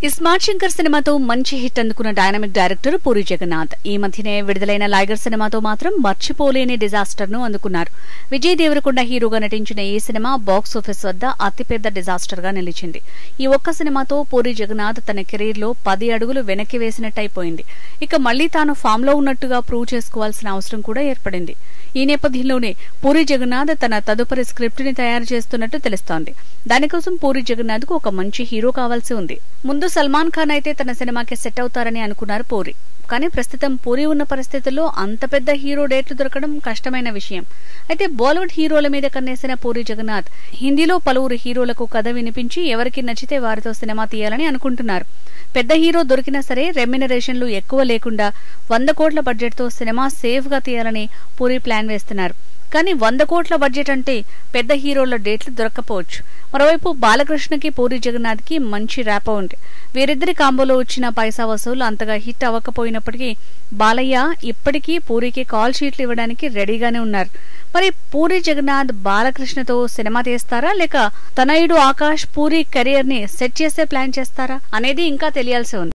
ఈ స్మార్ట్ శంకర్ సినిమాతో మంచి హిట్ అందుకున్న డైనమిక్ డైరెక్టర్ పూరి జగన్నాథ్ ఈ మధ్యనే విడుదలైన లైగర్ సినిమాతో మాత్రం మర్చిపోలేని డిజాస్టర్ ను అందుకున్నారు. విజయ్ దేవరకొండ హీరోగా నటించిన ఈ సినిమా బాక్స్ ఆఫీస్ వద్ద అతిపెద్ద డిజాస్టర్ గా నిలిచింది. ఈ ఒక్క సినిమాతో పూరి జగన్నాథ్ తన కెరీర్ లో 10 అడుగులు వెనక్కి వేసినట్టయిపోయింది. ఇక మళ్లీ తాను ఫామ్ లో ఉన్నట్టుగా ప్రూవ్ చేసుకోవాల్సిన అవసరం కూడా ఏర్పడింది. ఈ నేపథ్యంలోనే పూరి జగన్నాథ్ తన తదుపరి స్క్రిప్ట్ ని తయారు చేస్తున్నట్టు తెలుస్తోంది. దానికోసం పూరి జగన్నాథ్ కు ఒక మంచి హీరో కావాల్సి ఉంది. ముందు సల్మాన్ ఖాన్ అయితే తన సినిమాకి సెట్ అవుతారని అనుకున్నారు పూరి. కానీ ప్రస్తుతం పూరి ఉన్న పరిస్థితుల్లో అంత పెద్ద హీరో డేట్లు దొరకడం కష్టమైన విషయం. అయితే బాలీవుడ్ హీరోల మీద కన్నేసిన పూరి జగన్నాథ్ హిందీలో పలువురు హీరోలకు కథ వినిపించి ఎవరికి నచ్చితే వారితో సినిమా తీయాలని అనుకుంటున్నారు. పెద్ద హీరో దొరికినా సరే రెమ్యునరేషన్లు ఎక్కువ లేకుండా 100 కోట్ల బడ్జెట్ తో సినిమా సేఫ్ గా తీయాలని పూరి ప్లాన్ వేస్తున్నారు. కానీ 100 కోట్ల బడ్జెట్ అంటే పెద్ద హీరోల డేట్లు దొరక్కపోవచ్చు. మరోవైపు బాలకృష్ణకి పూరి జగన్నాథ్ కి మంచి ర్యాపో ఉంది. వీరిద్దరి కాంబోలో వచ్చిన పైసా వసూలు అంతగా హిట్ అవ్వకపోయినప్పటికీ బాలయ్య ఇప్పటికీ పూరికి కాల్ షీట్లు ఇవ్వడానికి రెడీగానే ఉన్నారు. మరి పూరి జగన్నాథ్ బాలకృష్ణతో సినిమా తీస్తారా లేక తనయుడు ఆకాష్ పూరి కెరియర్ ని సెట్ చేసే ప్లాన్ చేస్తారా అనేది ఇంకా తెలియాల్సి ఉంది.